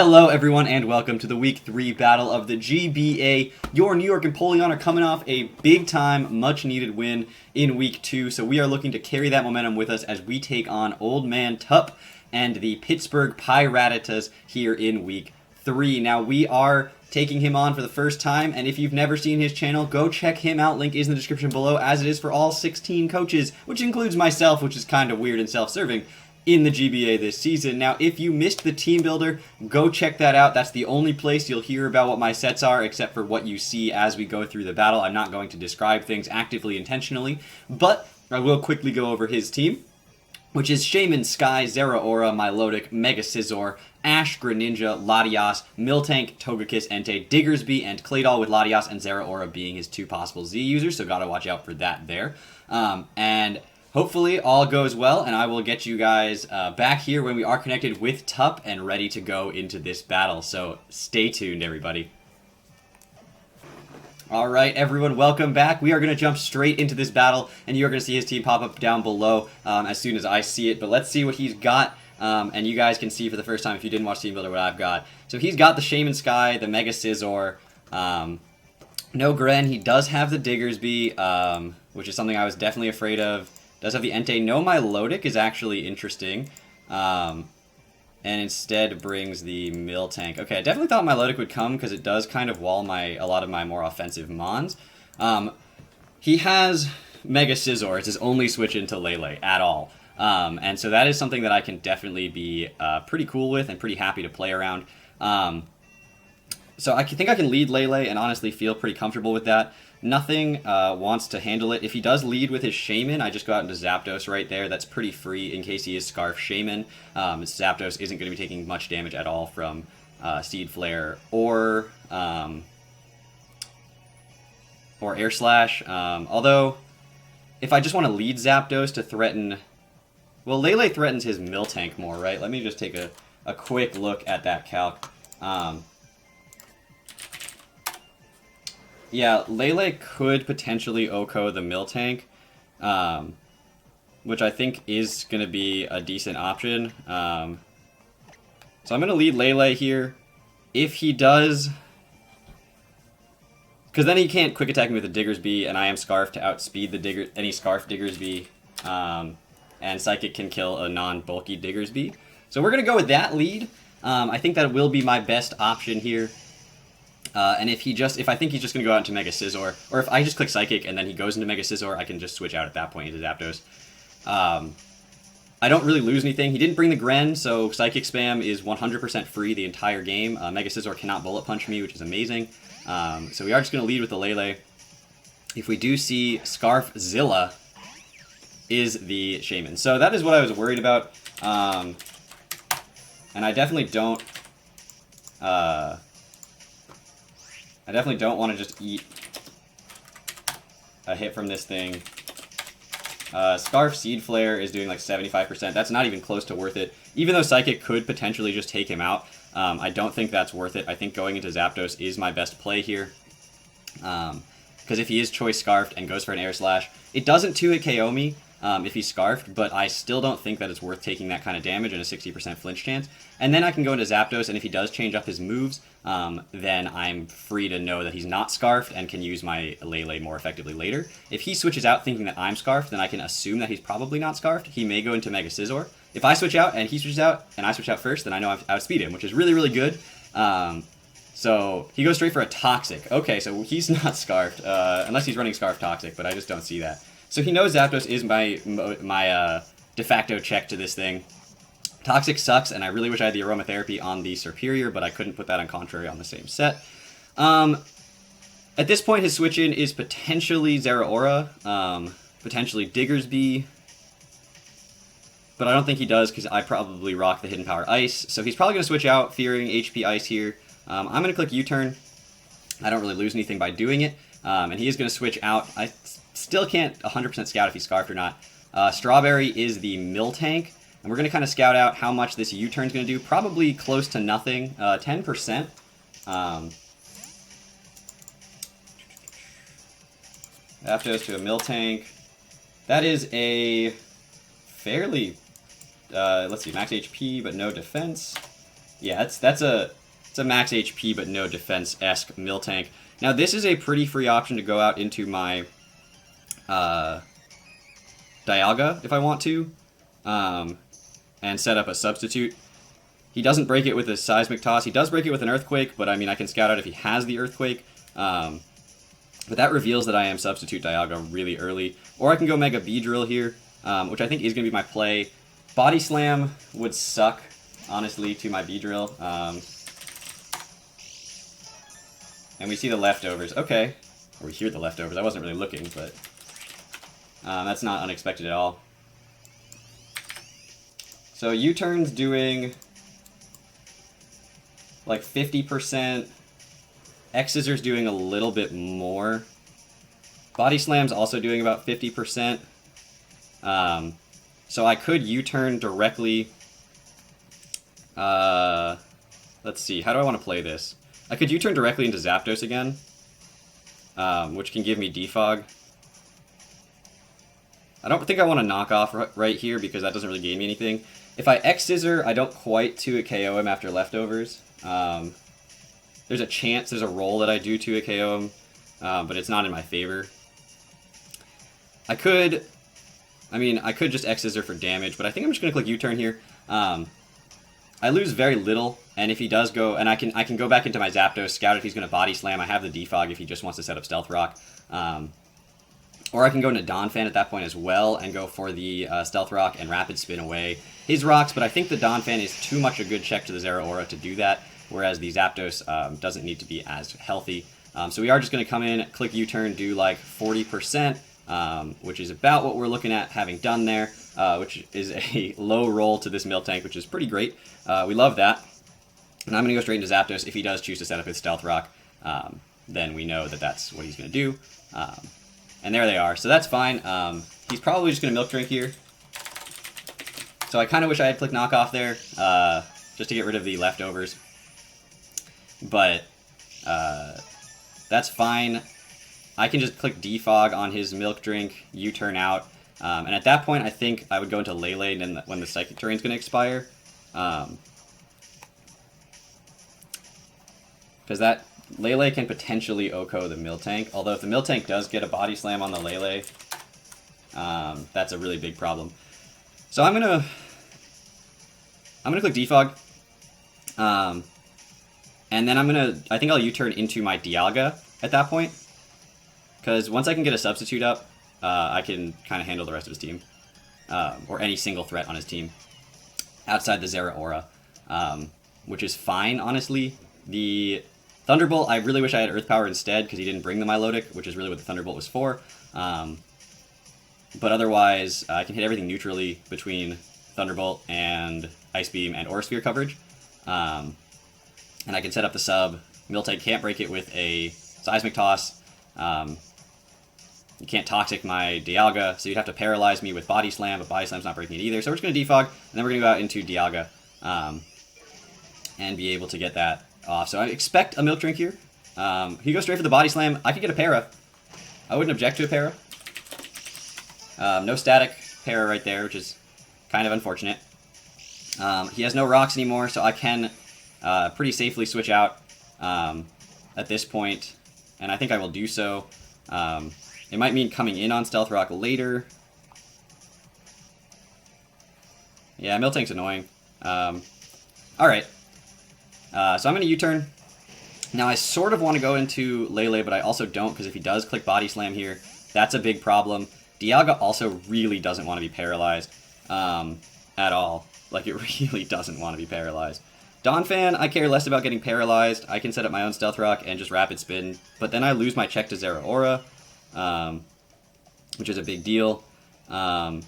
Hello everyone and welcome to the Week 3 battle of the GBA. Your New York Empoleon are coming off a big time, much needed win in Week 2, so we are looking to carry that momentum with us as we take on Old Man Tup and the Pittsburgh Pirattatas here in Week 3. Now we are taking him on for the first time, and if you've never seen his channel, go check him out. Link is in the description below, as it is for all 16 coaches, which includes myself, which is kind of weird and self-serving, in the GBA this season. Now, if you missed the team builder, go check that out. That's the only place you'll hear about what my sets are, except for what you see as we go through the battle. I'm not going to describe things actively, intentionally, but I will quickly go over his team, which is Shaman, Sky, Zeraora, Milotic, Mega Scizor, Ash, Greninja, Latias, Miltank, Togekiss, Entei, Diggersby, and Claydol, with Latias and Zeraora being his two possible Z users, so gotta watch out for that there. And hopefully all goes well, and I will get you guys back here when we are connected with Tup and ready to go into this battle. So stay tuned, everybody. Alright, everyone, welcome back. We are going to jump straight into this battle, and you're going to see his team pop up down below as soon as I see it. But let's see what he's got, and you guys can see for the first time, if you didn't watch Team Builder, what I've got. So he's got the Shaman Sky, the Mega Scizor, no Gren. He does have the Diggersby, which is something I was definitely afraid of. Does have the Entei. No Milotic is actually interesting. And instead brings the Miltank. Okay, I definitely thought Milotic would come because it does kind of wall a lot of my more offensive Mons. He has Mega Scizor. It's his only switch into Lele at all. And so that is something that I can definitely be pretty cool with and pretty happy to play around. So I think I can lead Lele and honestly feel pretty comfortable with that. Nothing wants to handle it. If he does lead with his Shaman, I just go out into Zapdos right there. That's pretty free in case he is Scarf Shaman. Zapdos isn't going to be taking much damage at all from Seed Flare or Air Slash. Although, if I just want to lead Zapdos to threaten... Well, Lele threatens his Miltank more, right? Let me just take a quick look at that calc. Yeah, Lele could potentially OHKO the Miltank, which I think is going to be a decent option. So I'm going to lead Lele here. If he does... Because then he can't quick attack me with the Diggersby, and I am Scarf to outspeed the any Scarf Diggersby, and Psychic can kill a non-bulky Diggersby. So we're going to go with that lead. I think that will be my best option here. And if I think he's just going to go out into Mega Scizor, or if I just click Psychic and then he goes into Mega Scizor, I can just switch out at that point into Zapdos. I don't really lose anything. He didn't bring the Gren, so Psychic spam is 100% free the entire game. Mega Scizor cannot Bullet Punch me, which is amazing. So we are just going to lead with the Lele. If we do see Scarf Zilla is the Shaman. So that is what I was worried about. And I definitely don't... I definitely don't want to just eat a hit from this thing. Scarf Seed Flare is doing like 75%. That's not even close to worth it. Even though Psychic could potentially just take him out, I don't think that's worth it. I think going into Zapdos is my best play here. Because if he is Choice Scarfed and goes for an Air Slash, it doesn't 2-hit KO me if he's Scarfed, but I still don't think that it's worth taking that kind of damage and a 60% flinch chance. And then I can go into Zapdos, and if he does change up his moves, then I'm free to know that he's not Scarfed and can use my Lele more effectively later. If he switches out thinking that I'm Scarfed, then I can assume that he's probably not Scarfed. He may go into Mega Scizor. If I switch out and he switches out and I switch out first, then I know I've outspeed him, which is really, really good. So he goes straight for a Toxic. Okay, so he's not Scarfed, unless he's running Scarf Toxic, but I just don't see that. So he knows Zapdos is my de facto check to this thing. Toxic sucks, and I really wish I had the Aromatherapy on the Superior, but I couldn't put that on Contrary on the same set. At this point, his switch-in is potentially Zeraora, potentially Diggersby, but I don't think he does because I probably rock the Hidden Power Ice. So he's probably going to switch out, fearing HP Ice here. I'm going to click U-turn. I don't really lose anything by doing it, and he is going to switch out. I still can't 100% scout if he's Scarfed or not. Strawberry is the Miltank. And we're going to kind of scout out how much this U-turn is going to do. Probably close to nothing. 10%. Zapdos to a Miltank. That is a fairly... let's see, max HP, but no defense. Yeah, it's a max HP but no defense-esque Miltank. Now this is a pretty free option to go out into my Dialga if I want to, and set up a substitute. He doesn't break it with a Seismic Toss. He does break it with an Earthquake, but I mean I can scout out if he has the Earthquake. But that reveals that I am substitute Dialga really early. Or I can go Mega Beedrill here, which I think is going to be my play. Body Slam would suck, honestly, to my Beedrill. And we see the leftovers. Okay. Or we hear the leftovers. I wasn't really looking, but that's not unexpected at all. So U-Turn's doing like 50%. X-Scissor's doing a little bit more. Body Slam's also doing about 50%. So I could U-turn directly. Let's see, how do I want to play this? I could U-turn directly into Zapdos again, which can give me Defog. I don't think I want to knock off right here because that doesn't really gain me anything. If I X-Scissor, I don't quite 2-hit KO him after leftovers. There's a chance, there's a roll that I do 2-hit KO him, but it's not in my favor. I could just X-Scissor for damage, but I think I'm just going to click U-turn here. I lose very little, and if he does go, and I can go back into my Zapdos, scout if he's going to Body Slam. I have the Defog if he just wants to set up Stealth Rock. Or I can go into Donphan at that point as well and go for the Stealth Rock and Rapid Spin away his rocks, but I think the Donphan is too much a good check to the Zeraora to do that, whereas the Zapdos doesn't need to be as healthy. So we are just going to come in, click U-turn, do like 40%, which is about what we're looking at having done there, which is a low roll to this Miltank, which is pretty great. We love that. And I'm going to go straight into Zapdos. If he does choose to set up his Stealth Rock, then we know that that's what he's going to do. And there they are. So that's fine. He's probably just going to Milk Drink here. So I kind of wish I had clicked Knockoff there, just to get rid of the leftovers. But that's fine. I can just click Defog on his Milk Drink, U-turn out. And at that point, I think I would go into Lele and when the Psychic Terrain's going to expire. Because that Lele can potentially OHKO the Miltank. Although if the Miltank does get a Body Slam on the Lele, that's a really big problem. So I'm gonna click Defog. And then I think I'll U-turn into my Dialga at that point. Because once I can get a substitute up, I can kind of handle the rest of his team. Or any single threat on his team. Outside the Zeraora. Which is fine, honestly. The Thunderbolt, I really wish I had Earth Power instead, because he didn't bring the Milotic, which is really what the Thunderbolt was for. But otherwise, I can hit everything neutrally between Thunderbolt and Ice Beam and Aura Sphere coverage. And I can set up the sub. Miltank can't break it with a Seismic Toss. You can't Toxic my Dialga, so you'd have to paralyze me with Body Slam, but Body Slam's not breaking it either. So we're just going to Defog, and then we're going to go out into Dialga and be able to get that off. So I expect a Milk Drink here. He goes straight for the Body Slam. I could get a Para. I wouldn't object to a Para. No static Para right there, which is kind of unfortunate. He has no rocks anymore, so I can pretty safely switch out at this point, and I think I will do so. It might mean coming in on Stealth Rock later. Yeah, Miltank's annoying. Alright. So I'm going to U-turn. Now I sort of want to go into Lele, but I also don't, because if he does click Body Slam here, that's a big problem. Dialga also really doesn't want to be paralyzed at all. Like, it really doesn't want to be paralyzed. Donphan, I care less about getting paralyzed. I can set up my own Stealth Rock and just Rapid Spin, but then I lose my check to Zeraora, which is a big deal. So,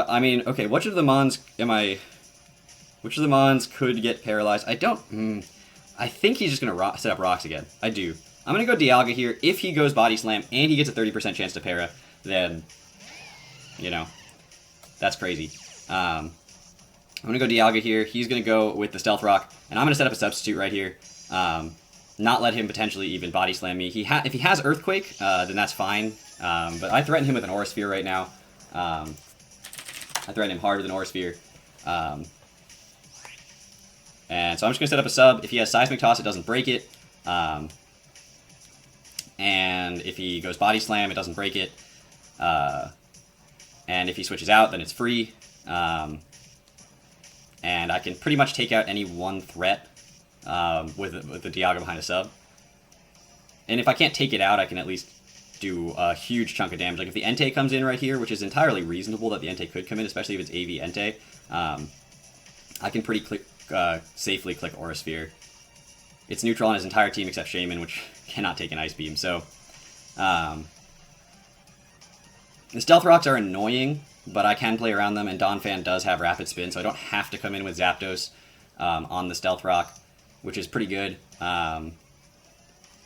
I mean, okay, which of the Mons could get paralyzed? I don't... I think he's just going to set up rocks again. I do. I'm going to go Dialga here. If he goes Body Slam and he gets a 30% chance to para, then, you know, that's crazy. I'm going to go Dialga here. He's going to go with the Stealth Rock, and I'm going to set up a substitute right here. Not let him potentially even Body Slam me. If he has Earthquake, then that's fine. But I threaten him with an Aura Sphere right now. I threaten him hard with an Aura Sphere. And so I'm just going to set up a sub. If he has Seismic Toss, it doesn't break it. And if he goes Body Slam, it doesn't break it. And if he switches out, then it's free. And I can pretty much take out any one threat with the Dialga behind a sub. And if I can't take it out, I can at least do a huge chunk of damage. Like if the Entei comes in right here, which is entirely reasonable that the Entei could come in, especially if it's AV Entei, I can pretty safely click Aura Sphere. It's neutral on his entire team except Shaman, which cannot take an Ice Beam. So the Stealth Rocks are annoying, but I can play around them, and Donphan does have Rapid Spin, so I don't have to come in with Zapdos on the Stealth Rock, which is pretty good.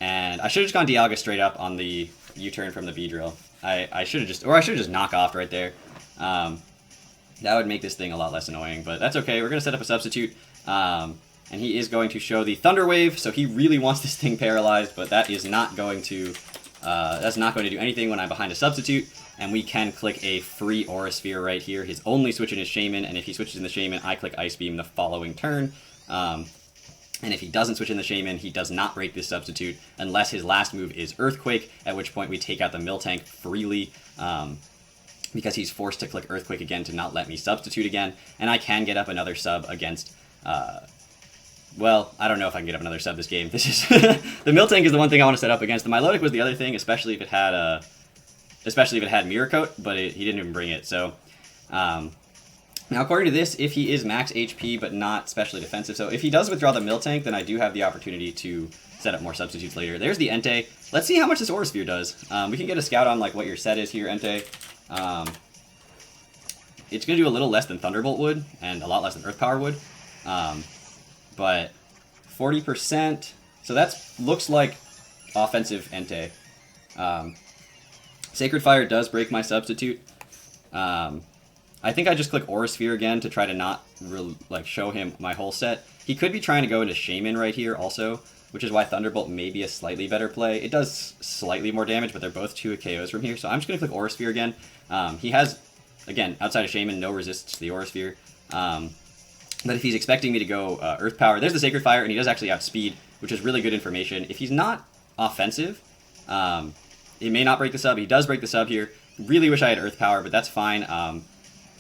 And I should have just gone Dialga straight up on the U-turn from the Beedrill. I should have just knock off right there. That would make this thing a lot less annoying, but that's okay. We're going to set up a substitute, and he is going to show the Thunder Wave, so he really wants this thing paralyzed, but that is not going to do anything when I'm behind a substitute, and we can click a free Aura Sphere right here. His only switch in is Shaman, and if he switches in the Shaman, I click Ice Beam the following turn. And if he doesn't switch in the Shaman, he does not break this substitute unless his last move is Earthquake, at which point we take out the Miltank freely, because he's forced to click Earthquake again to not let me substitute again, and I can get up another sub against, well, I don't know if I can get up another sub this game. This is the Miltank is the one thing I want to set up against. The Milotic was the other thing, especially if it had Mirror Coat, but he didn't even bring it, so... Now, according to this, if he is max HP but not specially defensive, so if he does withdraw the Miltank, then I do have the opportunity to set up more substitutes later. There's the Entei. Let's see how much this Aura Sphere does. We can get a scout on like what your set is here, Entei. It's going to do a little less than Thunderbolt would, and a lot less than Earth Power would. But 40%, so that looks like offensive Entei. Sacred Fire does break my substitute. I think I just click Aura Sphere again to try to not show him my whole set. He could be trying to go into Shaman right here also, which is why Thunderbolt may be a slightly better play. It does slightly more damage, but they're both 2 KOs from here, so I'm just going to click Aura Sphere again. He has, again, outside of Shaman, no resist to the Aura Sphere. But if he's expecting me to go Earth Power, there's the Sacred Fire, and he does actually have Speed, which is really good information. If he's not offensive, he may not break the sub. He does break the sub here. Really wish I had Earth Power, but that's fine.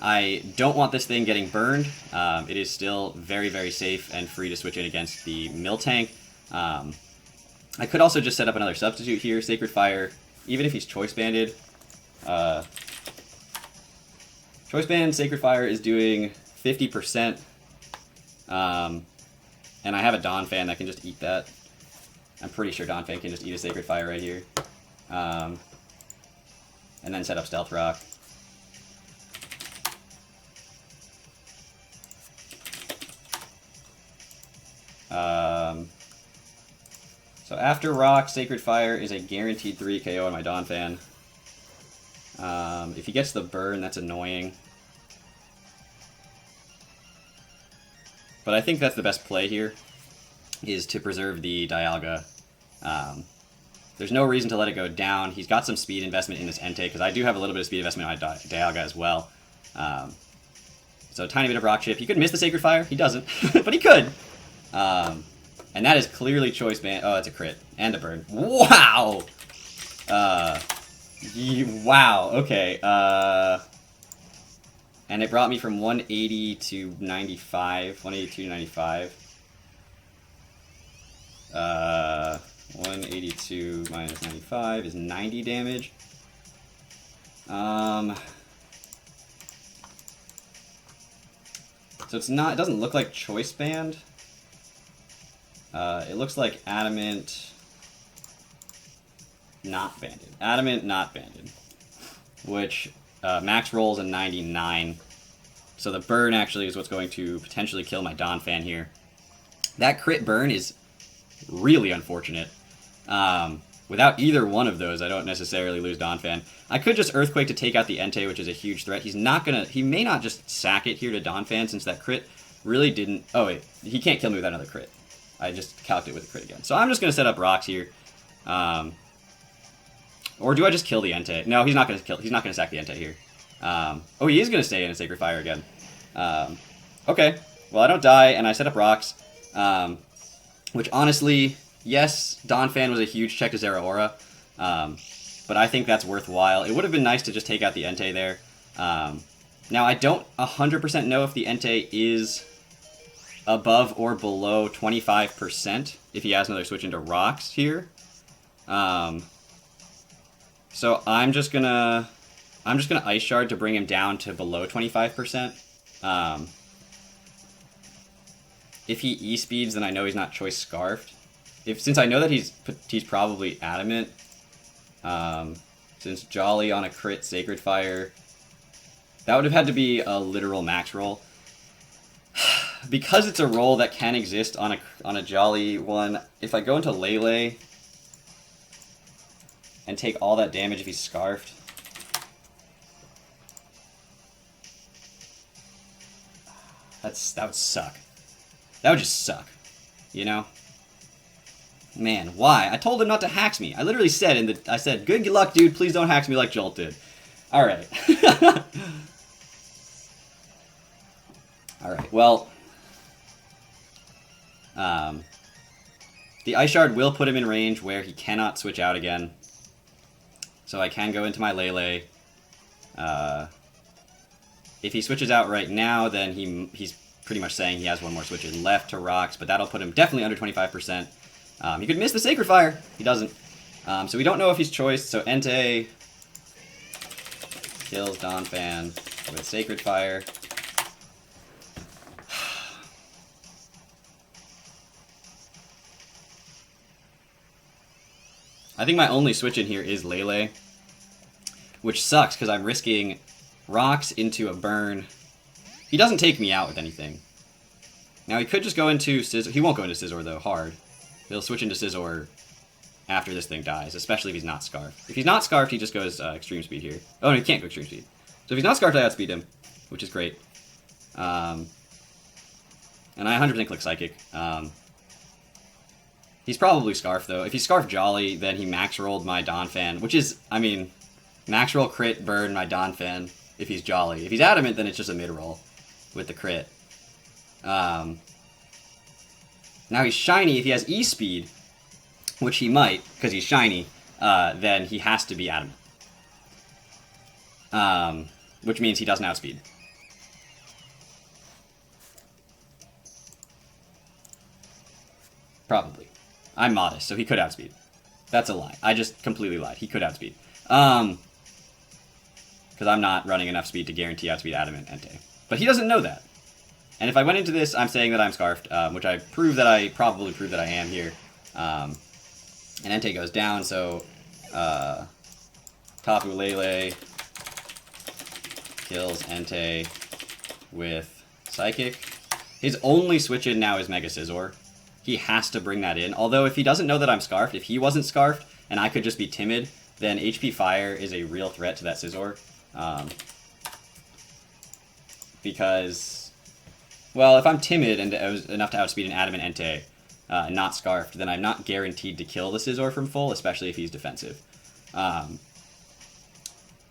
I don't want this thing getting burned. It is still very, very safe and free to switch in against the Miltank. I could also just set up another substitute here. Sacred Fire, even if he's Choice Banded. Choice Band Sacred Fire is doing 50%. And I have a Donphan that can just eat that. I'm pretty sure Donphan can just eat a Sacred Fire right here. And then set up Stealth Rock. So after Rock, Sacred Fire is a guaranteed 3 KO on my Donphan. If he gets the burn, that's annoying. But I think that's the best play here, is to preserve the Dialga. There's no reason to let it go down. He's got some speed investment in this Entei, because I do have a little bit of speed investment in my Dialga as well. So a tiny bit of Rock Chip. He could miss the Sacred Fire. He doesn't, but he could. And that is clearly Choice Band. Oh, it's a crit. And a burn. Wow! Wow, okay. And it brought me from 180 to 95. 182 to 95. 182 minus 95 is 90 damage. So it's not, it doesn't look like Choice Band. It looks like Adamant not banded. Adamant not banded. Which max rolls a 99. So the burn actually is what's going to potentially kill my Donphan here. That crit burn is really unfortunate. Without either one of those, I don't necessarily lose Donphan. I could just Earthquake to take out the Entei, which is a huge threat. He's not gonna, he may not just sack it here to Donphan, since that crit really didn't, oh wait, he can't kill me with another crit. I just calced it with a crit again. So I'm just gonna set up rocks here. Or do I just kill the Entei? No, he's not gonna kill, he's not gonna sack the Entei here. Oh, he is gonna stay in a Sacred Fire again. Okay, well I don't die, and I set up rocks. Which honestly, yes, Donphan was a huge check to Zeraora, but I think that's worthwhile. It would have been nice to just take out the Entei there. Now, I don't 100% know if the Entei is above or below 25% if he has another switch into rocks here. So I'm just gonna Ice Shard to bring him down to below 25%. If he E-speeds, then I know he's not Choice Scarfed. Since I know that he's probably Adamant, since Jolly on a crit Sacred Fire, that would have had to be a literal max roll. Because it's a roll that can exist on a Jolly one, if I go into Lele and take all that damage if he's Scarfed, that would suck. That would just suck, you know? Man, why? I told him not to hax me. I literally said I said, good luck, dude. Please don't hax me like Jolt did. All right. All right. Well, the Ice Shard will put him in range where he cannot switch out again. So I can go into my Lele. If he switches out right now, then he's pretty much saying he has one more switch in left to rocks, but that'll put him definitely under 25%. He could miss the Sacred Fire. He doesn't. So we don't know if he's choiced. So Entei kills Donphan with Sacred Fire. I think my only switch in here is Lele, which sucks because I'm risking rocks into a burn. He doesn't take me out with anything. Now he could just go into Scizor. He won't go into Scizor though, hard. He'll switch into Scizor after this thing dies, especially if he's not Scarfed. If he's not Scarfed, he just goes Extreme Speed here. Oh, no, he can't go Extreme Speed. So if he's not Scarfed, I outspeed him, which is great. And I 100% click Psychic. He's probably Scarfed though. If he's Scarfed Jolly, then he max rolled my Donphan, which is, I mean, max roll crit burn my Donphan if he's Jolly. If he's Adamant, then it's just a mid roll with the crit. Now he's shiny. If he has E-speed, which he might, because he's shiny, then he has to be Adamant. Which means he doesn't outspeed. Probably. I'm modest, so he could outspeed. That's a lie. I just completely lied. He could outspeed. Because I'm not running enough speed to guarantee outspeed Adamant Entei. But he doesn't know that. And if I went into this, I'm saying that I'm Scarfed, which I probably prove that I am here. And Entei goes down, so Tapu Lele kills Entei with Psychic. His only switch in now is Mega Scizor. He has to bring that in. Although if he doesn't know that I'm Scarfed, if he wasn't Scarfed and I could just be timid, then HP Fire is a real threat to that Scizor. Because, well, if I'm timid and enough to outspeed an Adamant Entei, not Scarfed, then I'm not guaranteed to kill the Scizor from full, especially if he's defensive.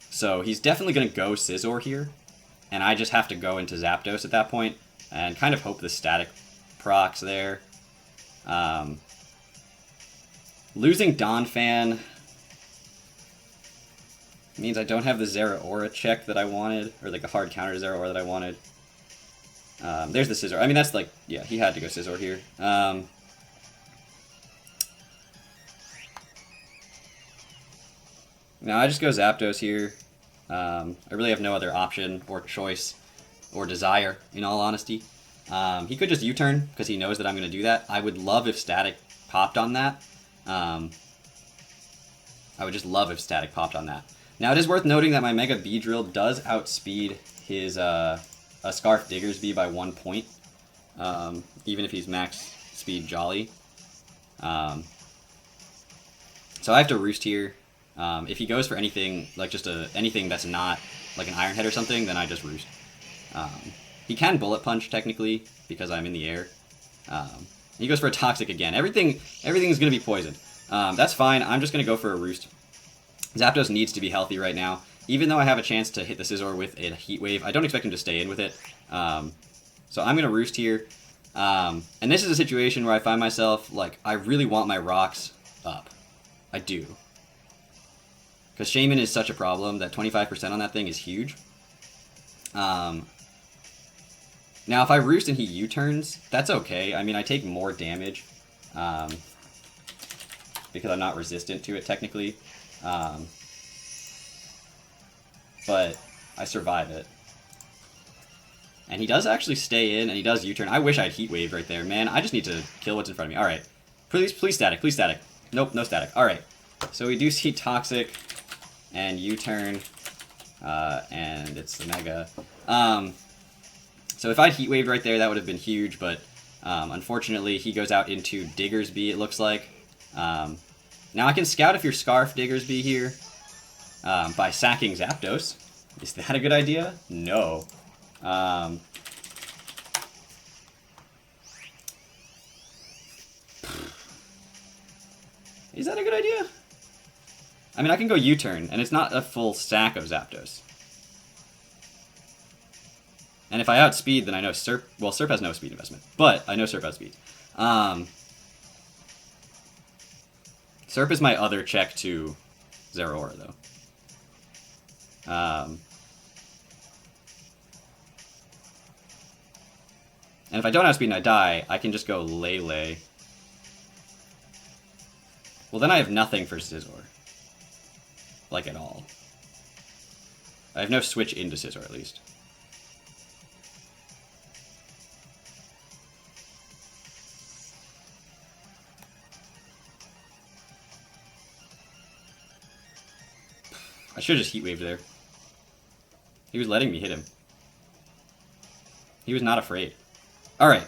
So he's definitely going to go Scizor here, and I just have to go into Zapdos at that point, and kind of hope the static procs there. Losing Donphan means I don't have the Zeraora check that I wanted, or like a hard counter to Zeraora that I wanted. There's the Scizor. I mean, that's like, yeah, he had to go Scizor here. Now I just go Zapdos here. I really have no other option or choice or desire, in all honesty. He could just U-turn because he knows that I'm going to do that. I would love if Static popped on that. I would just love if Static popped on that. Now it is worth noting that my Mega Beedrill does outspeed his a Scarf Diggersby by 1 point, even if he's max speed Jolly. So I have to Roost here. If he goes for anything like just anything that's not like an Iron Head or something, then I just Roost. He can Bullet Punch technically because I'm in the air. He goes for a Toxic again. Everything's gonna be poisoned. That's fine. I'm just gonna go for a Roost. Zapdos needs to be healthy right now. Even though I have a chance to hit the Scizor with a Heat Wave, I don't expect him to stay in with it. So I'm gonna Roost here. And this is a situation where I find myself, like, I really want my rocks up. I do. Because Shaman is such a problem that 25% on that thing is huge. Now, if I roost and he U-turns, that's okay. I mean, I take more damage. Because I'm not resistant to it, technically. But I survive it. And he does actually stay in, and he does U-turn. I wish I had Heat Wave right there. Man, I just need to kill what's in front of me. Alright. Please static, please static. Nope, no static. Alright. So we do see Toxic and U-turn. And it's the Mega. So if I'd Heat Waved right there, that would have been huge, but unfortunately he goes out into Diggersby, it looks like. Now I can scout if you're Scarf Diggersby here by sacking Zapdos. Is that a good idea? No. Is that a good idea? I mean, I can go U-turn, and it's not a full sack of Zapdos. And if I outspeed, then I know Serp... Well, Serp has no speed investment, but I know Serp outspeeds. Serp is my other check to Zeraora, though. And if I don't outspeed and I die, I can just go Lele. Well, then I have nothing for Scizor. Like, at all. I have no switch into Scizor, at least. I should have just Heat Waved there. He was letting me hit him. He was not afraid. Alright.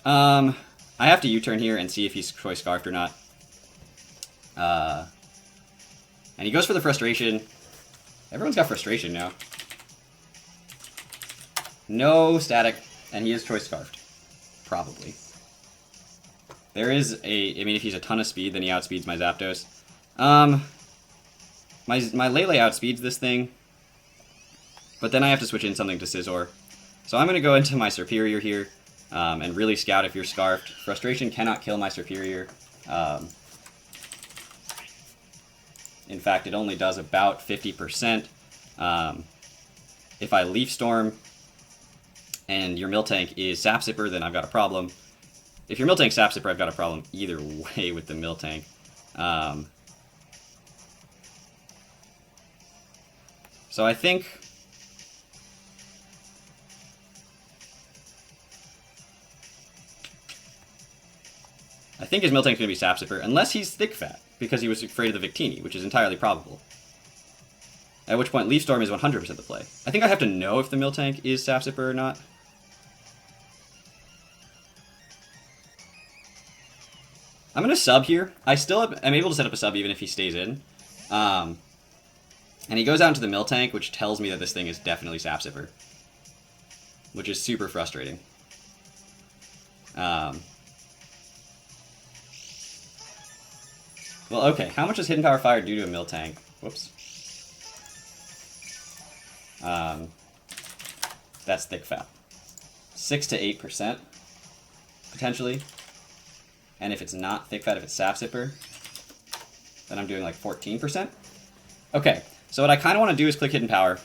I have to U-turn here and see if he's Choice Scarfed or not. And he goes for the Frustration. Everyone's got Frustration now. No static, and he is Choice Scarfed. Probably. There is a... I mean, if he's a ton of speed, then he outspeeds my Zapdos. My Lele outspeeds this thing. But then I have to switch in something to Scizor. So I'm going to go into my Superior here. And really scout if you're Scarfed. Frustration cannot kill my Superior. In fact, it only does about 50%. If I Leaf Storm and your Miltank is Sap Sipper, then I've got a problem. If your Miltank Sap Sipper, I've got a problem either way with the Miltank. So I think... his Miltank's going to be Sap Sipper, unless he's Thick Fat, because he was afraid of the Victini, which is entirely probable. At which point, Leaf Storm is 100% the play. I think I have to know if the Miltank is Sap Sipper or not. I'm going to sub here. I still am able to set up a sub even if he stays in. And he goes out into the Miltank, which tells me that this thing is definitely Sap Sipper. Which is super frustrating. Well, okay, how much does Hidden Power Fire do to a Miltank? Whoops. That's Thick Fat. 6 to 8%, potentially. And if it's not Thick Fat, if it's Sap Sipper, then I'm doing like 14%. Okay, so what I kind of want to do is click Hidden Power.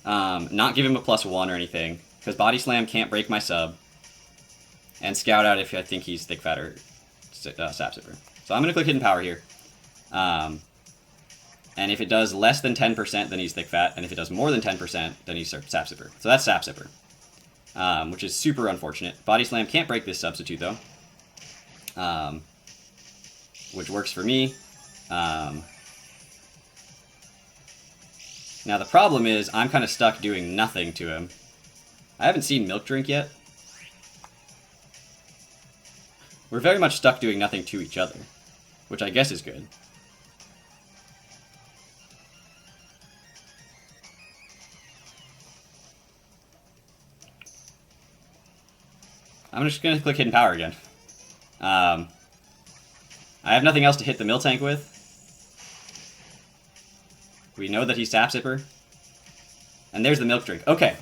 Not give him a +1 or anything, because Body Slam can't break my sub. And Scout out if I think he's Thick Fat or Sap Sipper. So I'm going to click Hidden Power here. And if it does less than 10%, then he's Thick Fat. And if it does more than 10%, then he's Sap Sipper. So that's Sap Sipper. Which is super unfortunate. Body Slam can't break this substitute, though. Which works for me. Now the problem is, I'm kind of stuck doing nothing to him. I haven't seen Milk Drink yet. We're very much stuck doing nothing to each other, which I guess is good. I'm just going to click Hidden Power again. I have nothing else to hit the Miltank with. We know that he's Sap Sipper. And there's the Milk Drink. Okay.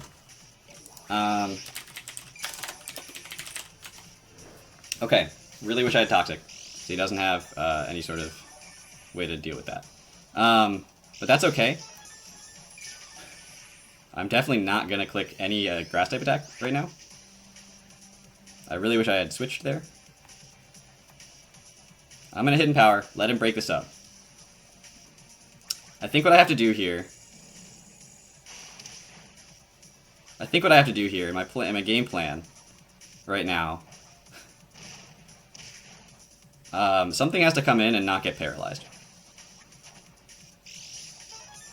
Okay, really wish I had Toxic. So he doesn't have any sort of way to deal with that. But that's okay. I'm definitely not going to click any Grass-type attack right now. I really wish I had switched there. I'm going to Hidden Power, let him break this up. I think what I have to do here... in my game plan right now... something has to come in and not get paralyzed.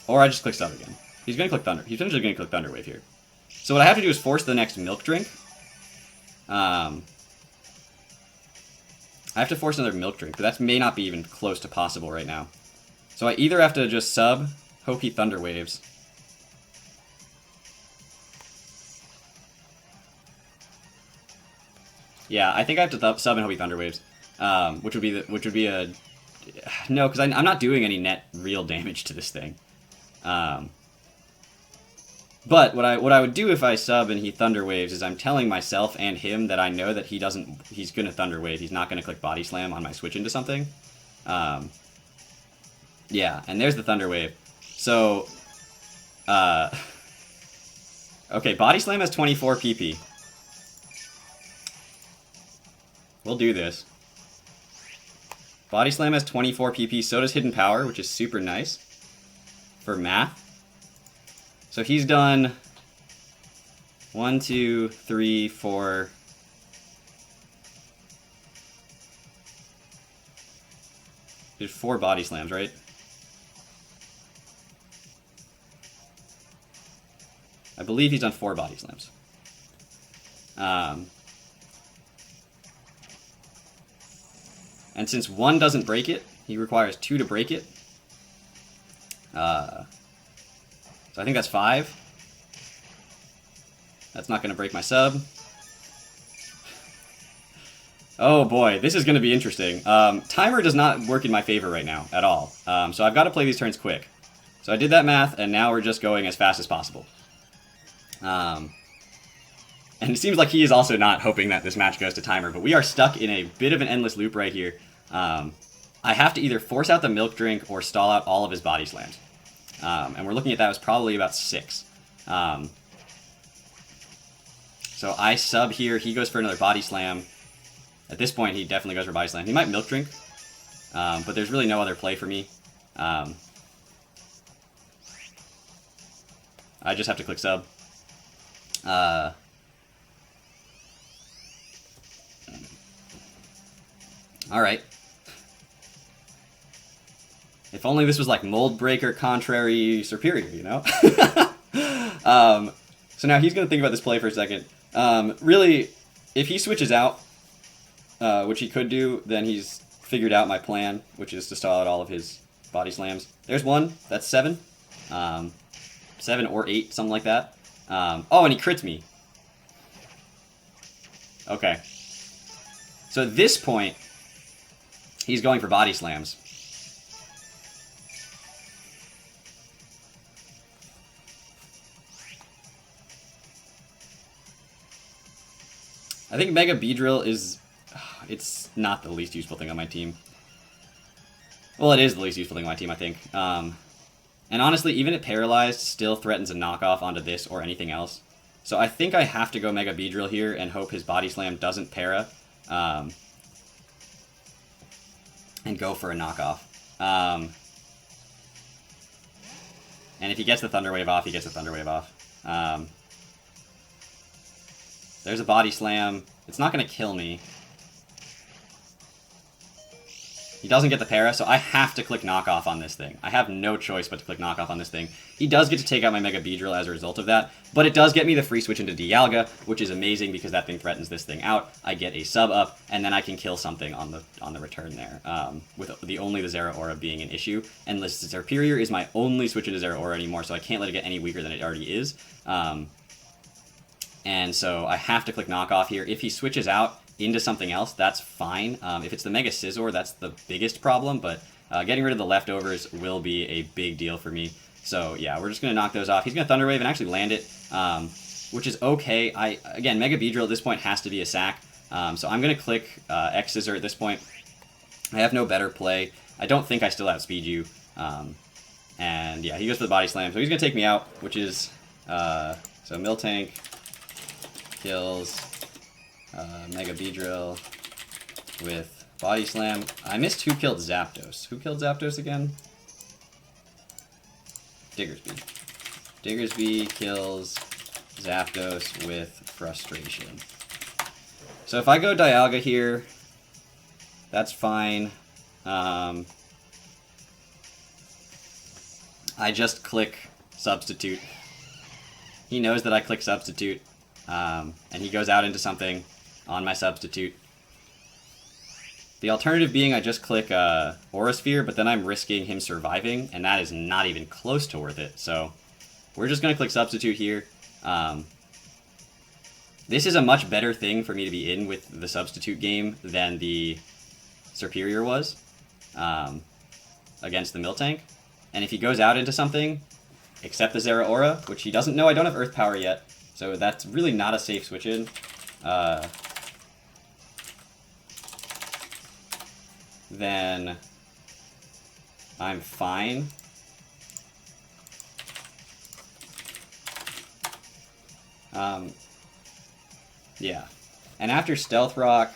Or I just click Sub again. He's going to click Thunder. He's potentially going to click Thunder Wave here. So what I have to do is force the next Milk Drink. I have to force another Milk Drink, but that may not be even close to possible right now. So I either have to just sub, hope he Thunder Waves. Yeah, I think I have to sub and hope he Thunder Waves, which would be a no, because I'm not doing any net real damage to this thing. But what I would do if I sub and he Thunder Waves is I'm telling myself and him that I know that he's gonna Thunder Wave. He's not gonna click Body Slam on my switch into something. Yeah, and there's the Thunder Wave. So, okay, Body Slam has 24 PP. We'll do this. Body Slam has 24 PP, so does Hidden Power, which is super nice for math. So he's done 1, 2, 3, 4. There's 4 Body Slams, right? I believe he's done 4 Body Slams. And since 1 doesn't break it, he requires 2 to break it. So I think that's 5. That's not going to break my sub. Oh boy, this is going to be interesting. Timer does not work in my favor right now, at all. So I've got to play these turns quick. So I did that math, and now we're just going as fast as possible. And it seems like he is also not hoping that this match goes to timer, but we are stuck in a bit of an endless loop right here. I have to either force out the Milk Drink or stall out all of his Body Slams. And we're looking at that as probably about 6. So I sub here, he goes for another Body Slam. At this point, he definitely goes for Body Slam. He might Milk Drink, but there's really no other play for me. I just have to click sub. Alright. If only this was like Mold Breaker, Contrary, Superior, you know? So now he's going to think about this play for a second. Really, if he switches out, which he could do, then he's figured out my plan, which is to stall out all of his Body Slams. There's 1. That's 7. 7 or 8, something like that. Oh, and he crits me. Okay. So at this point, he's going for Body Slams. I think Mega Beedrill is... it's not the least useful thing on my team. Well, it is the least useful thing on my team, I think. And honestly, even if Paralyzed still threatens a knockoff onto this or anything else. So I think I have to go Mega Beedrill here and hope his Body Slam doesn't para. And go for a knockoff. And if he gets the Thunder Wave off, he gets the Thunder Wave off. There's a Body Slam. It's not going to kill me. He doesn't get the para, so I have to click knockoff on this thing. I have no choice but to click knockoff on this thing. He does get to take out my Mega Beedrill as a result of that, but it does get me the free switch into Dialga, which is amazing because that thing threatens this thing out. I get a sub up, and then I can kill something on the return there, with the Zeraora being an issue. And the Superior is my only switch into Zeraora anymore, so I can't let it get any weaker than it already is. And so I have to click knockoff here. If he switches out into something else, that's fine. If it's the Mega Scizor, that's the biggest problem, but getting rid of the leftovers will be a big deal for me. So yeah, we're just going to knock those off. He's going to Thunder Wave and actually land it, which is okay. Again, Mega Beedrill at this point has to be a sack. So I'm going to click X Scissor at this point. I have no better play. I don't think I still outspeed you. And yeah, he goes for the body slam. So he's going to take me out, which is... so Miltank kills Mega Beedrill with body slam. I missed who killed Zapdos. Who killed Zapdos again? Diggersby. Diggersby kills Zapdos with frustration. So if I go Dialga here, that's fine. I just click Substitute. He knows that I click Substitute, and he goes out into something on my Substitute. The alternative being I just click Aura Sphere, but then I'm risking him surviving, and that is not even close to worth it. So we're just going to click Substitute here. This is a much better thing for me to be in with the Substitute game than the Superior was against the Miltank. And if he goes out into something, except the Zeraora, which he doesn't know I don't have Earth Power yet, so that's really not a safe switch in. Then I'm fine. Yeah. And after Stealth Rock,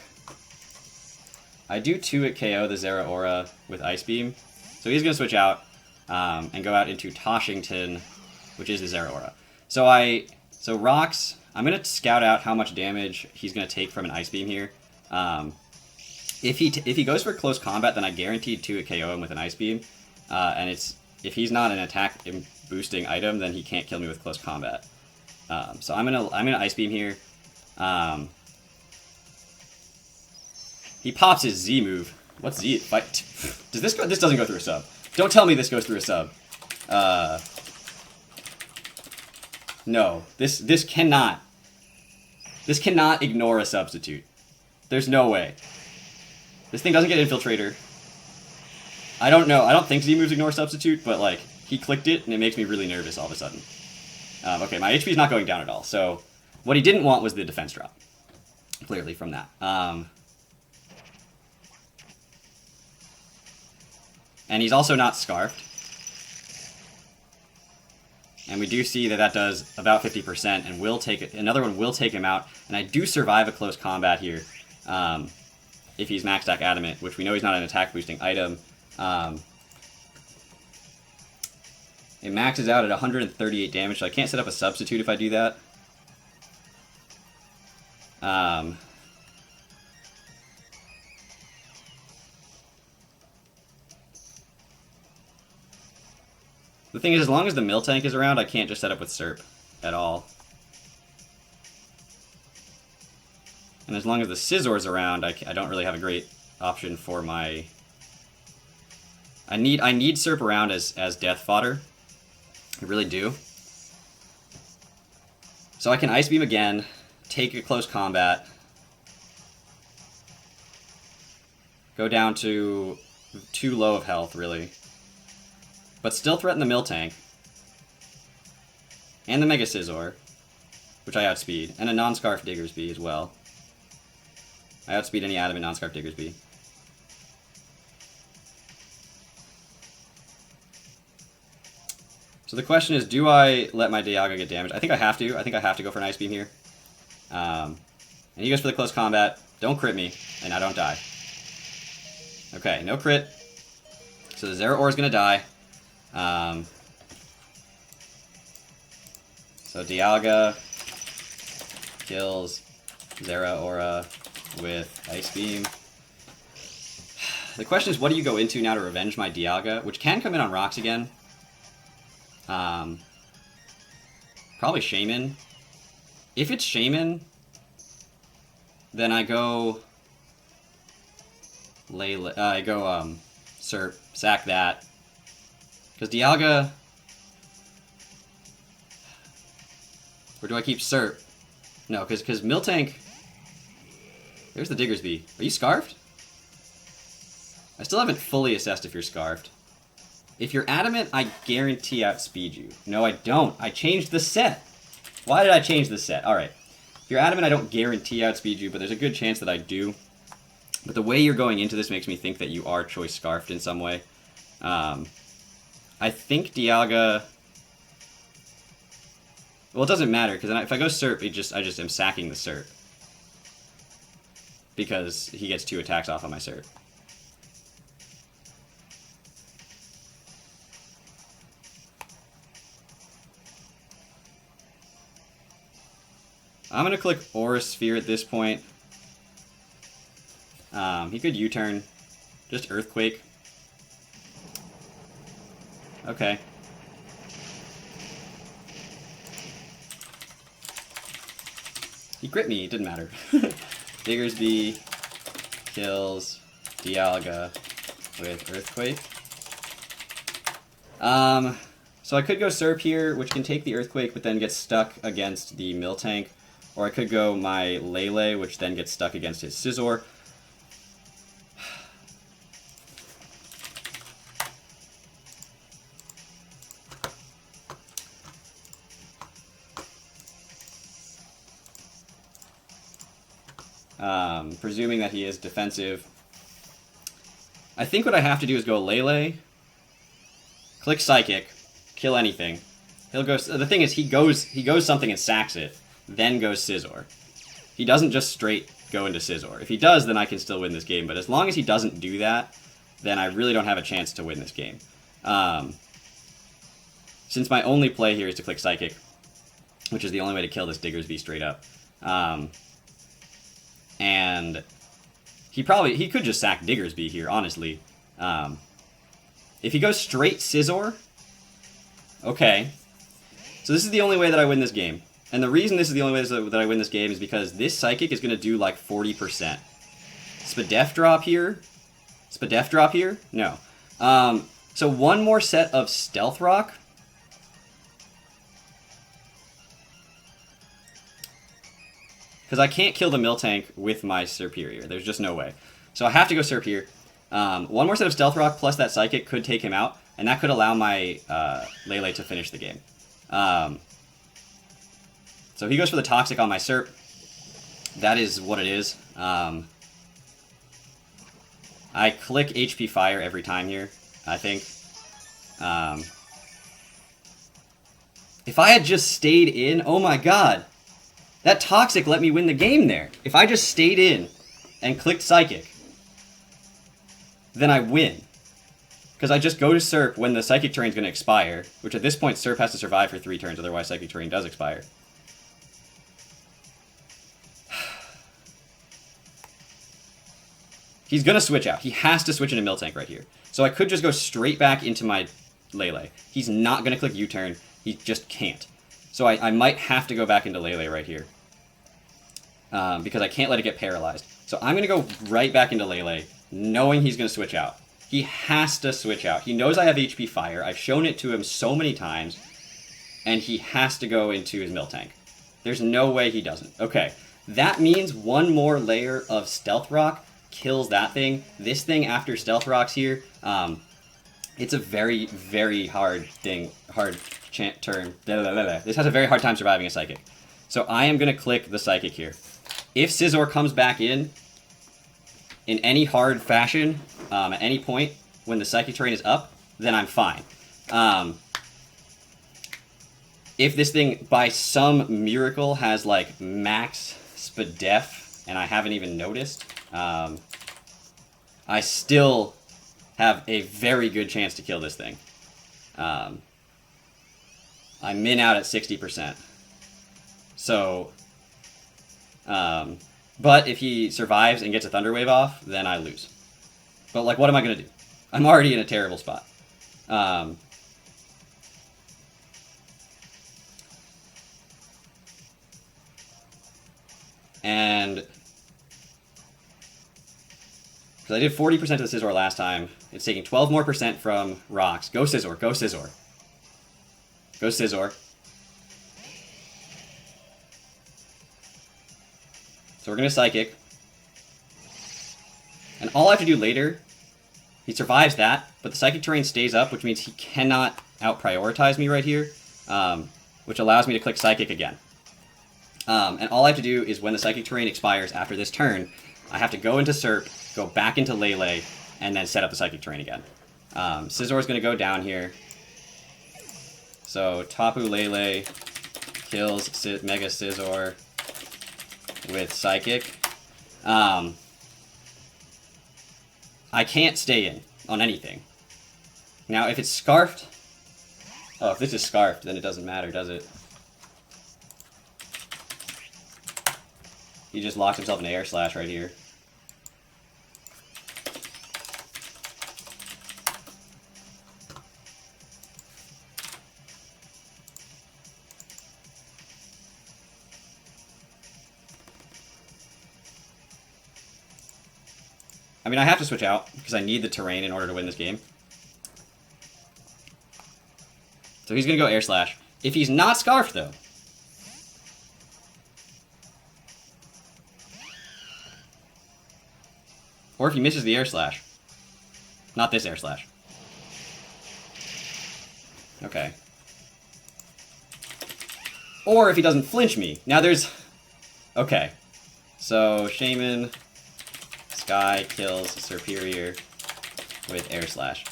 I do 2-hit KO the Zeraora with Ice Beam. So he's going to switch out and go out into Toshington, which is the Zeraora. So Rocks, I'm going to scout out how much damage he's going to take from an Ice Beam here. If he goes for close combat, then I guarantee 2-hit KO him with an Ice Beam. And if he's not an attack boosting item, then he can't kill me with close combat. So I'm gonna Ice Beam here. He pops his Z move. What's Z? Fight. Does this go? This doesn't go through a sub. Don't tell me this goes through a sub. No. This cannot ignore a substitute. There's no way. This thing doesn't get Infiltrator. I don't know. I don't think Z moves ignore substitute, but like he clicked it and it makes me really nervous all of a sudden. Okay, my HP is not going down at all. So what he didn't want was the defense drop. Clearly from that. And he's also not Scarfed. And we do see that that does about 50% and will take it. Another one will take him out. And I do survive a close combat here if he's Max Attack Adamant, which we know he's not an attack boosting item. It maxes out at 138 damage, so I can't set up a substitute if I do that. The thing is, as long as the Miltank is around, I can't just set up with Serp at all. And as long as the Scizzor's around, I don't really have a great option for my... I need Serp around as death fodder. I really do. So I can Ice Beam again, take a close combat, go down to too low of health, really. But still threaten the Miltank. And the Mega Scizor, which I outspeed. And a non-Scarf Diggersby as well. I outspeed any Adamant non-Scarf Diggersby. So the question is, do I let my Dialga get damaged? I think I have to. I think I have to go for an Ice Beam here. And he goes for the close combat. Don't crit me, and I don't die. Okay, no crit. So the Zeraora is going to die. So Dialga kills Zeraora with Ice Beam. The question is, what do you go into now to revenge my Dialga, which can come in on rocks again? Probably Shaman. If it's Shaman, then I go Serp, sack that. Because Dialga... Or do I keep Serp? No, because Miltank... There's the Diggersby. Are you Scarfed? I still haven't fully assessed if you're Scarfed. If you're Adamant, I guarantee outspeed you. No, I don't. I changed the set. Why did I change the set? Alright. If you're adamant, I don't guarantee outspeed you, but there's a good chance that I do. But the way you're going into this makes me think that you are choice scarfed in some way. I think Dialga... Well, it doesn't matter, because if I go Serp, I just am sacking the Serp. Because he gets 2 attacks off on my Serp. I'm going to click Aura Sphere at this point. He could U-turn. Just Earthquake. Okay. He crit me, it didn't matter. Diggersby kills Dialga with Earthquake. So I could go Serp here, which can take the Earthquake, but then get stuck against the Miltank. Or I could go my Lele, which then gets stuck against his Scizor. Presuming that he is defensive. I think what I have to do is go Lele, click Psychic, kill anything. He'll go. The thing is, he goes something and sacks it, then goes Scizor. He doesn't just straight go into Scizor. If he does, then I can still win this game. But as long as he doesn't do that, then I really don't have a chance to win this game. Since my only play here is to click Psychic, which is the only way to kill this Diggersby straight up. And he could just sack Diggersby here, honestly. If he goes straight Scizor, okay. So this is the only way that I win this game. And the reason this is the only way that I win this game is because this Psychic is going to do like 40%. Spadef drop here? Spadef drop here? No. So one more set of Stealth Rock. Because I can't kill the Miltank with my Serperior. There's just no way. So I have to go Serp here. One more set of Stealth Rock plus that Psychic could take him out, and that could allow my Lele to finish the game. So he goes for the Toxic on my Serp. That is what it is. I click HP Fire every time here, I think. If I had just stayed in, oh my god! That Toxic let me win the game there. If I just stayed in and clicked Psychic, then I win. Because I just go to Serp when the Psychic Terrain is going to expire, which at this point Serp has to survive for 3 turns, otherwise Psychic Terrain does expire. He's going to switch out. He has to switch into Miltank right here. So I could just go straight back into my Lele. He's not going to click U-turn. He just can't. So I might have to go back into Lele right here. Because I can't let it get paralyzed. So I'm going to go right back into Lele, knowing he's going to switch out. He has to switch out. He knows I have HP Fire. I've shown it to him so many times. And he has to go into his Miltank. There's no way he doesn't. Okay. That means one more layer of Stealth Rock kills that thing. This thing after Stealth Rock's here, it's a very, very hard thing. Turn. This has a very hard time surviving a Psychic. So I am going to click the Psychic here. If Scizor comes back in any hard fashion, at any point when the Psychic Terrain is up, then I'm fine. If this thing, by some miracle, has like max Spadef, and I haven't even noticed, I still have a very good chance to kill this thing. I min out at 60%. So, but if he survives and gets a Thunder Wave off, then I lose. But, like, what am I going to do? I'm already in a terrible spot. And because I did 40% of the Scizor last time, it's taking 12% more from Rocks. Go Scizor, go Scizor. Go Scizor. So we're going to Psychic. And all I have to do later, he survives that, but the Psychic Terrain stays up, which means he cannot out-prioritize me right here, which allows me to click Psychic again. And all I have to do is when the Psychic Terrain expires after this turn, I have to go into Serp, go back into Lele, and then set up the Psychic Terrain again. Scizor is going to go down here. So Tapu Lele kills Mega Scizor with Psychic. I can't stay in on anything. Now, if it's Scarfed... Oh, if this is Scarfed, then it doesn't matter, does it? He just locked himself in Air Slash right here. I mean, I have to switch out, because I need the terrain in order to win this game. So he's going to go Air Slash. If he's not Scarfed, though... Or if he misses the Air Slash. Not this Air Slash. Okay. Or if he doesn't flinch me. Now there's... Okay. So, Shaman... Sky kills Superior with Air Slash.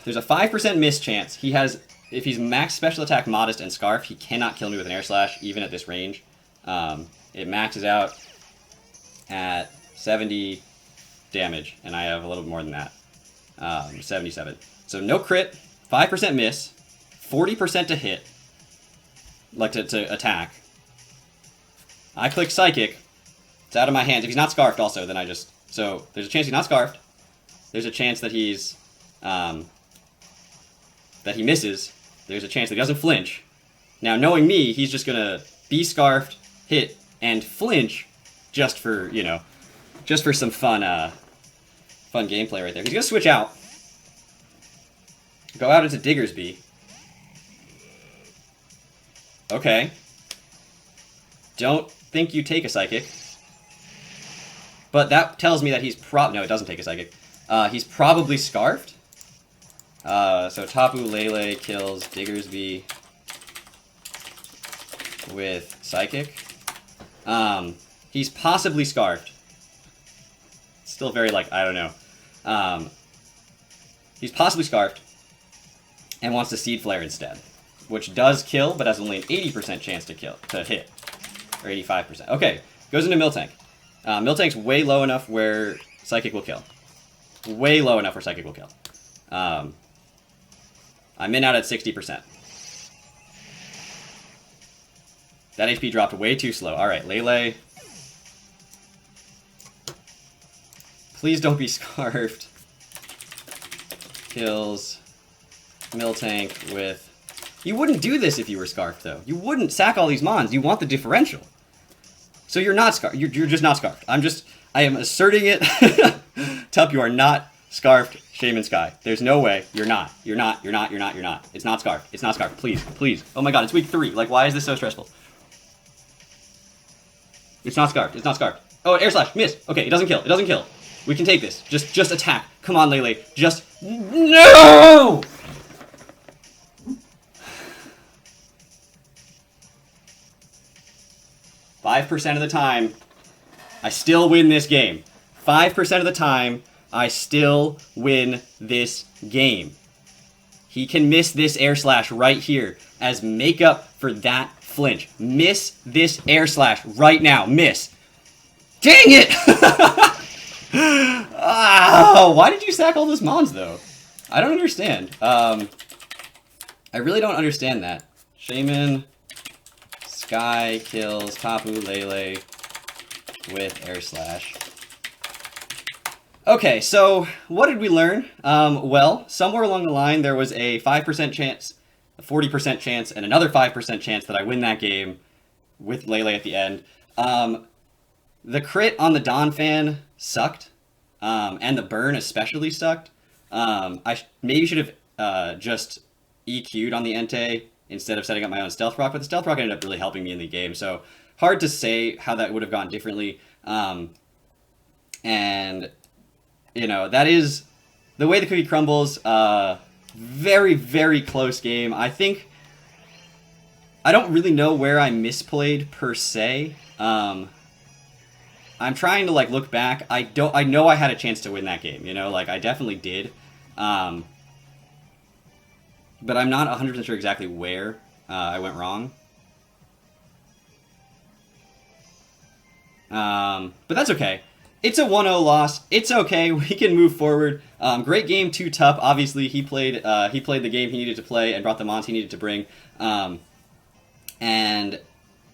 There's a 5% miss chance. He has... If he's max special attack, modest, and scarf, he cannot kill me with an Air Slash, even at this range. It maxes out at 70 damage, and I have a little bit more than that. 77. So no crit, 5% miss, 40% to hit, like to attack. I click Psychic. It's out of my hands. If he's not Scarfed also, then I just... So there's a chance he's not Scarfed. There's a chance that he's... that he misses. There's a chance that he doesn't flinch. Now, knowing me, he's just going to be Scarfed, hit, and flinch just for, you know, just for some fun gameplay right there. He's going to switch out. Go out into Diggersby. Okay. Don't think you take a Psychic. But that tells me that he's no, it doesn't take a Psychic. He's probably Scarfed. So Tapu Lele kills Diggersby with Psychic. He's possibly Scarfed. Still very, like, I don't know. He's possibly Scarfed and wants to Seed Flare instead, which does kill, but has only an 80% chance to hit, or 85%. Okay, goes into Miltank. Miltank's way low enough where Psychic will kill. Way low enough where Psychic will kill. I'm in out at 60%. That HP dropped way too slow. Alright, Lele. Please don't be Scarfed. Kills Miltank with... You wouldn't do this if you were Scarfed, though. You wouldn't sack all these Mons. You want the differential. So you're not Scarfed. You're just not Scarfed. I am asserting it. Tup, you are not Scarfed Shaman Sky. There's no way. You're not. You're not. It's not Scarfed. It's not Scarfed. Please. Please. Oh my god, it's week 3. Like, why is this so stressful? It's not Scarfed. It's not Scarfed. Oh, Air Slash. Miss. Okay, it doesn't kill. It doesn't kill. We can take this. Just attack. Come on, Lele. Just... No! "5% of the time, I still win this game. 5% of the time, I still win this game. He can miss this Air Slash right here as makeup for that flinch. Miss this Air Slash right now. Miss. Dang it! Oh, why did you sack all those Mons, though? I don't understand. I really don't understand that. Shaman Sky kills Tapu Lele with Air Slash. Okay, so what did we learn? Well, somewhere along the line there was a 5% chance, a 40% chance, and another 5% chance that I win that game with Lele at the end. The crit on the Donphan sucked, and the burn especially sucked. I maybe should have just EQ'd on the Entei instead of setting up my own Stealth Rock, but the Stealth Rock ended up really helping me in the game, so hard to say how that would have gone differently. And... you know, that is the way the cookie crumbles. Very, very close game. I think I don't really know where I misplayed per se. I'm trying to like look back. I know I had a chance to win that game. You know, like I definitely did. But I'm not 100% sure exactly where I went wrong. But that's okay. It's a 1-0 loss. It's okay. We can move forward. Great game, too tough. Obviously, he played the game he needed to play and brought the mons he needed to bring. And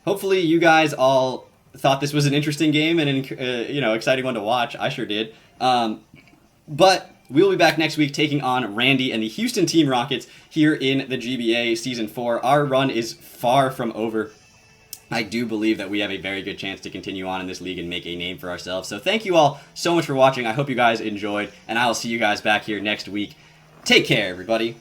hopefully, you guys all thought this was an interesting game and an exciting one to watch. I sure did. But we'll be back next week taking on Randy and the Houston Team Rockets here in the GBA Season 4. Our run is far from over. I do believe that we have a very good chance to continue on in this league and make a name for ourselves. So thank you all so much for watching. I hope you guys enjoyed, and I will see you guys back here next week. Take care, everybody.